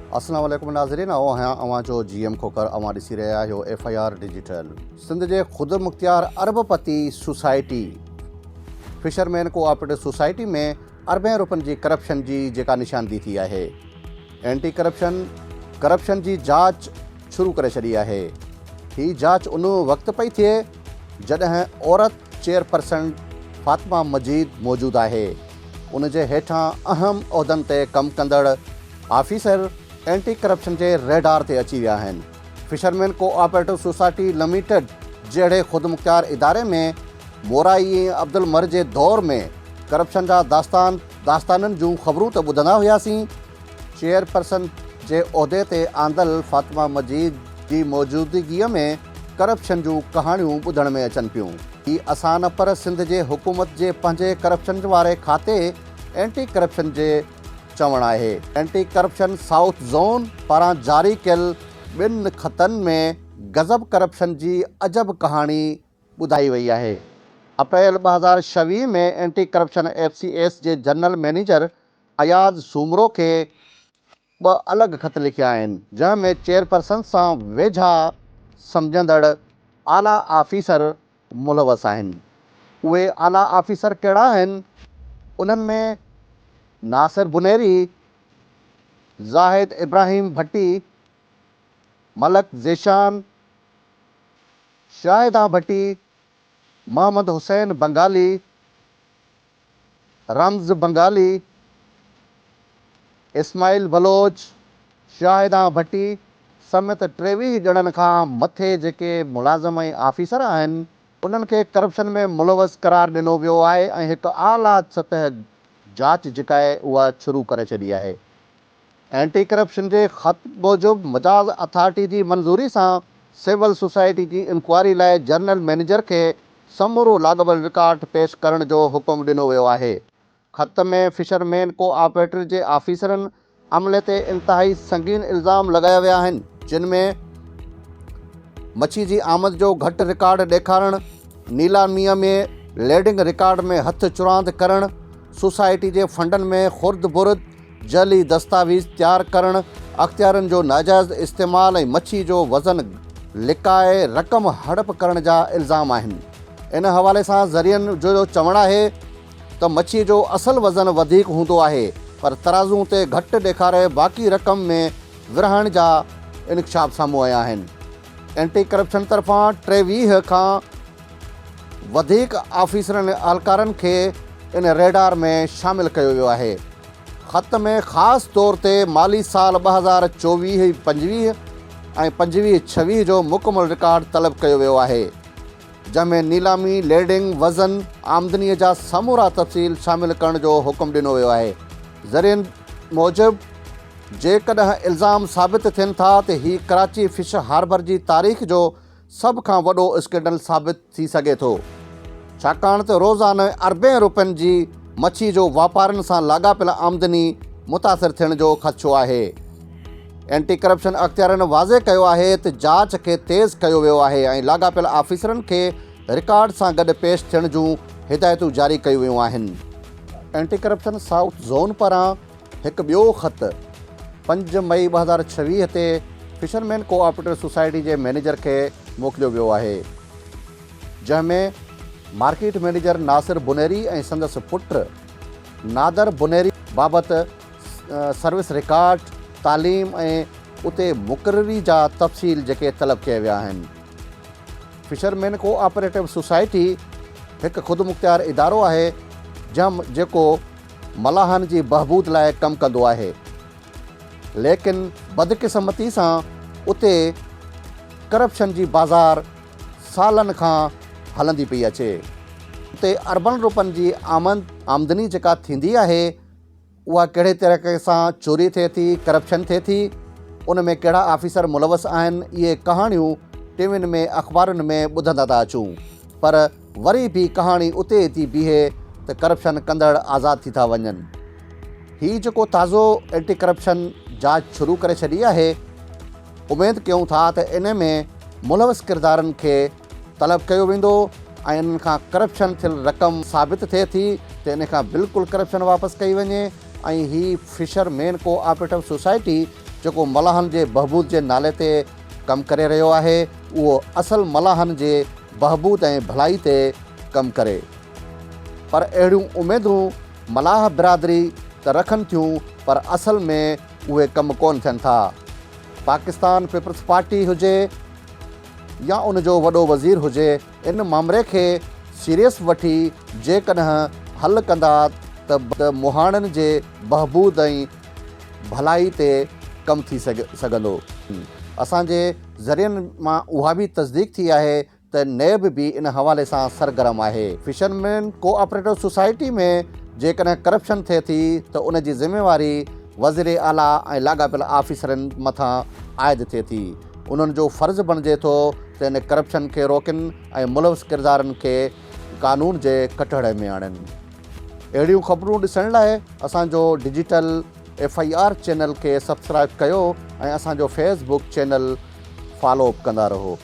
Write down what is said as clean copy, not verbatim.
अस्सलाम वालेकुम नाज़रीन, अवां जो GM खोकर अवां ॾिसी रहिया आहियो FIR डिजिटल। सिंध जे ख़ुदि मुख़्तियार अरबपति सोसाइटी फिशरमैन कोऑपरेटिव सोसाइटी में अरबें रुपयनि जी करप्शन जी जेका निशानदी थी आहे, एंटी करप्शन जी जांच शुरू करे छॾी आहे। ही जांच उन वक़्तु पई थिए जॾहिं औरत चेयरपर्सन फातिमा मजीद मौजूदु आहे। उन जे हेठां अहम उहिदनि ते कमु कंदड़ ऑफिसर एंटी करप्शन जे रेडार ते अची विया आहिनि। फिशरमैन कोऑपरेटिव सोसाइटी लिमिटेड जहिड़े ख़ुदि मुख़्तियार इदारे में मोराई ऐं अब्दुल मर जे दौर में करप्शन जा दास्ताननि जूं ख़बरूं त ॿुधंदा हुआसीं। चेयरपर्सन जे उहिदे ते आंदल फातिमा मजीद जी मौजूदगीअ में करप्शन जूं कहाणियूं ॿुधण में अचनि पियूं। ही असां न पर सिंध जे हुकूमत जे पंहिंजे करप्शन वारे खाते एंटी करप्शन जे चवणु आहे। एंटी करप्शन साउथ ज़ोन पारां जारी कयल ॿिनि ख़तनि में गज़ब करप्शन जी अजब कहाणी ॿुधाई वई आहे। अप्रैल 2026 में एंटी करप्शन FCS जे जनरल मैनेजर अयाज़ सूमरो खे 2 अलॻि ख़त लिखिया आहिनि, जंहिं में चेयरपर्सन सां वेझा सम्झंदड़ आला ऑफिसर मुलवस आहिनि। उहे आला ऑफिसर कहिड़ा आहिनि? उन्हनि में नासिर बुनेरी, ज़ाहिद इब्राहिम भट्टी, मलक ज़ेशान, शाहिदा भट्टी, मोहम्मद हुसैन बंगाली, रम्ज़ बंगाली, इस्माइल बलोच, शाहिदा भट्टी समेत 23 ॼणनि खां मथे जेके मुलाज़िम ऐं ऑफिसर आहिनि, उन्हनि खे करप्शन में मुलवस करार ॾिनो वियो आहे ऐं हिकु आला सतह जांच जेका आहे उहा शुरू करे छॾी आहे। एंटी करप्शन जे ख़त मूजिबि मजाज अथॉरिटी जी मंज़ूरी सां सिविल सोसाइटी जी इंक्वायरी लाइ जनरल मैनेजर खे समूरो लाॻापियल रिकॉर्ड पेश करण जो हुकुम ॾिनो वियो आहे। ख़त में फिशरमैन कोऑपरेटिव जे ऑफिसरनि अमले ते इंतिहाई संगीन इल्ज़ाम लॻाया विया आहिनि, जिन में मच्छी जी आमद जो घटि रिकॉर्ड ॾेखारणु, नीलामीअ में लेडिंग रिकॉर्ड में हथु चुरांद करणु, सोसाइटी जे फंडनि में खुर्द बुर्द जली दस्तावेज़ तैयारु करणु, अख़्तियारनि जो नाजाइज़ इस्तेमालु ऐं मच्छी जो वज़न लिकाए रक़म हड़प करण जा इल्ज़ाम आहिनि। इन हवाले सां ज़रियनि जो चवणु आहे त मच्छी जो असुलु वज़न वधीक हूंदो आहे, पर तराज़ू ते घटि ॾेखारे बाक़ी रक़म में विरहण जा इंकशाफ साम्हूं आया आहिनि। एंटी करप्शन तरफ़ां 23 खां वधीक ऑफिसरनि अहलकारनि खे इन रेडार में शामिल कयो वियो आहे। ख़त में ख़ासि तौर ते माली साल 2024-25 ऐं 25-26 जो मुकमल रिकॉर्ड तलब कयो वियो आहे, जंहिंमें नीलामी, लेडिंग, वज़न, आमदनीअ जा समूरा तफ़सील शामिल करण जो हुकुम ॾिनो वियो आहे। ज़रियनि मूजिबि जेकॾहिं इल्ज़ाम साबित थियनि था त हीउ कराची फिश हार्बर जी तारीख़ जो सभ खां वॾो स्कैंडल साबित थी सघे थो, छाकाणि त रोज़ाना अरबें रुपयनि जी मच्छी जो वापारनि सां लाॻापियल आमदनी मुतासिर थियण जो ख़दशो आहे। एंटी करप्शन अख़्तियारनि वाज़े कयो आहे त जांच खे तेज़ कयो वियो आहे ऐं लाॻापियल ऑफिसरनि खे रिकॉर्ड सां गॾु पेश थियण जूं हिदायतूं जारी कयूं वियूं आहिनि। एंटी करप्शन साउथ ज़ोन पारां हिकु ॿियो ख़त 5 मई 2026 ते फिशरमैन कोऑपरेटिव सोसाइटी जे मैनेजर खे मोकिलियो वियो आहे, जंहिंमें मार्केट मैनेजर नासिर बुनेरी ऐं संदसि पुटु नादर बुनेरी बाबति सर्विस रिकॉर्ड, तालीम ऐं उते मुक़ररी जा तफ़सील जेके तलब कया विया आहिनि। फिशरमैन कोऑपरेटिव सोसाइटी हिकु ख़ुदि मुख़्तियार इदारो आहे जेको मलाहनि जी बहबूद लाइ कमु कंदो आहे, लेकिन बदकिस्मती सां उते करप्शन जी बाज़ार सालनि खां हलंदी पई अचे। उते अरबनि रुपयनि जी आमदनी जेका थींदी आहे उहा कहिड़े तरीक़े सां चोरी थिए थी, करप्शन थिए थी, उन में कहिड़ा ऑफिसर मुलवस आहिनि, इहे कहाणियूं टीवियुनि में अख़बारुनि में ॿुधंदा था अचूं, पर वरी बि कहाणी उते थी बीहे त करप्शन कंदड़ आज़ादु थी था वञनि। हीउ जेको ताज़ो एंटी करप्शन जांच शुरू करे छॾी आहे, उमेदु कयूं था त इन में मुलवस किरदारनि खे तलब कयो वेंदो ऐं इन्हनि खां करप्शन थियल रक़म साबित थिए थी त इन खां बिल्कुलु करप्शन वापसि कई वञे ऐं ही फिशरमैन कोऑपरेटिव सोसाइटी जेको मलाहनि जे बहबूद जे नाले ते कमु करे रहियो आहे उहो असल मलाहनि जे बहबूद ऐं भलाई ते कमु करे। पर अहिड़ियूं उमेदूं मलाह बिरादरी त रखनि थियूं, पर असल में उहे कमु कोन थियनि था। पाकिस्तान पीपल्स पार्टी हुजे या उन जो वॾो वज़ीर हुजे, इन मामले खे सीरियस वठी जेकॾहिं हल कंदा त मुहाणनि जे बहबूद ऐं भलाई ते कमु थी सघंदो। असांजे ज़रियनि मां उहा बि तस्दीक थी आहे त नैब बि इन हवाले सां सरगर्म आहे। फिशरमैन कोऑपरेटिव सोसाइटी में जेकॾहिं करप्शन थिए थी त उन जी ज़िम्मेवारी वज़ीर आला ऐं लाॻापियल आफ़िसरनि मथां आइद थिए थी। उन्हनि जो फ़र्ज़ु बणिजे थो त इन करप्शन खे रोकनि ऐं मुलविस किरदारनि खे कानून जे कटहड़े में आणनि। अहिड़ियूं ख़बरूं ॾिसण लाइ असांजो डिजिटल FIR चैनल खे सब्सक्राइब कयो ऐं असांजो फेसबुक चैनल फॉलो अप कंदा रहो।